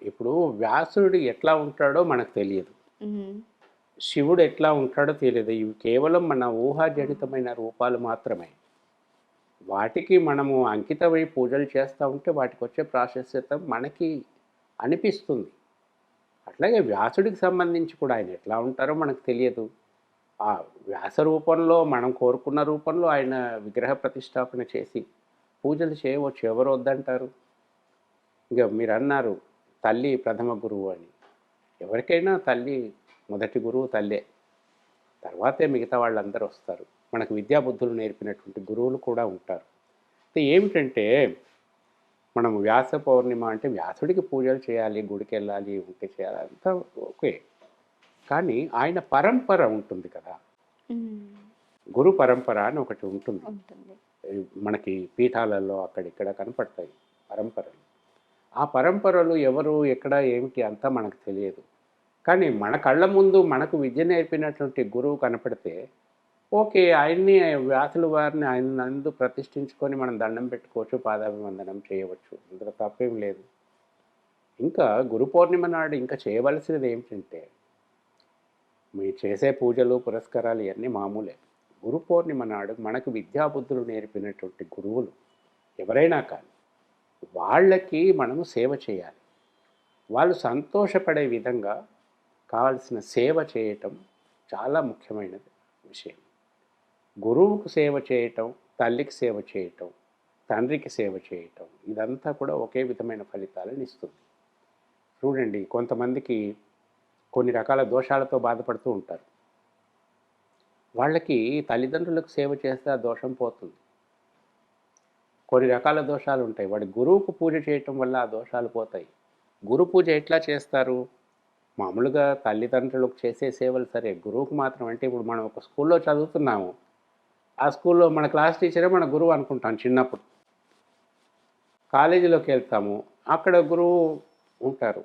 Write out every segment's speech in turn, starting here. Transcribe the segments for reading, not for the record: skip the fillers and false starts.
ఇప్పుడు వ్యాసుడు ఎట్లా ఉంటాడో మనకు తెలియదు. హ్మ్. శివుడు ఎట్లా ఉంటాడో తెలియదు. ఇవి కేవలం మన ఊహాజనితమైన రూపాలు మాత్రమే. వాటికి మనము అంకితమై పూజలు చేస్తా ఉంటే వాటికొచ్చే ప్రాశస్త్యత మనకి అనిపిస్తుంది. అట్లాగే వ్యాసుడికి సంబంధించి కూడా ఆయన ఎట్లా ఉంటారో మనకు తెలియదు. ఆ వ్యాస రూపంలో మనం కోరుకున్న రూపంలో ఆయన విగ్రహ ప్రతిష్టాపన చేసి పూజలు చేయవచ్చు. ఎవరు వద్దంటారు? ఇక మీరన్నారు తల్లి ప్రథమ గురువు అని. ఎవరికైనా తల్లి మొదటి గురువు తల్లే. తర్వాతే మిగతా వాళ్ళందరూ వస్తారు. మనకు విద్యాబుద్ధులు నేర్పినటువంటి గురువులు కూడా ఉంటారు. అయితే ఏమిటంటే మనం వ్యాస పౌర్ణిమ అంటే వ్యాసుడికి పూజలు చేయాలి, గుడికెళ్ళాలి, ఉంటే చేయాలి అంతా ఓకే. కానీ ఆయన పరంపర ఉంటుంది కదా! హ్మ్. గురు పరంపర అని ఒకటి ఉంటుంది. ఉంటుంది. మనకి పీఠాలలో అక్కడిక్కడ కనపడతాయి పరంపరలు. ఆ పరంపరలు ఎవరు, ఎక్కడ, ఏమిటి అంతా మనకు తెలియదు. కానీ మన కళ్ళ ముందు మనకు విద్య నేర్పినటువంటి గురువు కనపడితే ఓకే. ఆయన్ని వ్యాసుల వారిని ఆయన నందు ప్రతిష్ఠించుకొని మనం దండం పెట్టుకోవచ్చు, పాదాభివందనం చేయవచ్చు. ఇందులో తప్పేం లేదు. ఇంకా గురు పౌర్ణిమ నాడు ఇంకా చేయవలసినది ఏమిటంటే, మీరు చేసే పూజలు, పురస్కారాలు ఇవన్నీ మామూలే. గురు పౌర్ణిమ నాడు మనకు విద్యాబుద్ధులు నేర్పినటువంటి గురువులు ఎవరైనా కానీ, వాళ్ళకి మనము సేవ చేయాలి. వాళ్ళు సంతోషపడే విధంగా కావాల్సిన సేవ చేయటం చాలా ముఖ్యమైనది విషయం. గురువుకు సేవ చేయటం, తల్లికి సేవ చేయటం, తండ్రికి సేవ చేయటం ఇదంతా కూడా ఒకే విధమైన ఫలితాలను ఇస్తుంది. చూడండి కొంతమందికి కొన్ని రకాల దోషాలతో బాధపడుతూ ఉంటారు. వాళ్ళకి తల్లిదండ్రులకు సేవ చేస్తే ఆ దోషం పోతుంది. కొన్ని రకాల దోషాలు ఉంటాయి. వాడి గురువుకు పూజ చేయటం వల్ల ఆ దోషాలు పోతాయి. గురు పూజ ఎట్లా చేస్తారు? మామూలుగా తల్లిదండ్రులకు చేసే సేవలు సరే, గురువుకు మాత్రం అంటే ఇప్పుడు మనం ఒక స్కూల్లో చదువుతున్నాము. ఆ స్కూల్లో మన క్లాస్ టీచరే మన గురువు అనుకుంటాం చిన్నప్పుడు. కాలేజీలోకి వెళ్తాము. అక్కడ గురువు ఉంటారు.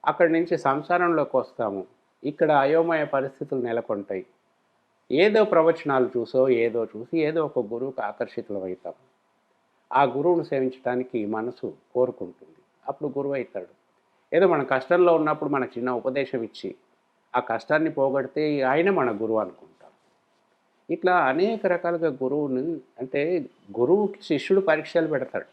అక్కడి నుంచి సంసారంలోకి వస్తాము. ఇక్కడ అయోమయ పరిస్థితులు నెలకొంటాయి. ఏదో ప్రవచనాలు చూసో, ఏదో చూసి ఏదో ఒక గురువుకి ఆకర్షితులమవుతాం. ఆ గురువును సేవించడానికి మనసు కోరుకుంటుంది. అప్పుడు గురువు అవుతాడు. ఏదో మన కష్టంలో ఉన్నప్పుడు మనకు చిన్న ఉపదేశం ఇచ్చి, ఆ కష్టాన్ని పోగొడితే ఆయన మన గురువు అనుకుంటాం. ఇట్లా అనేక రకాలుగా గురువుని అంటే గురువుకి శిష్యుడు పరీక్షలు పెడతాడు.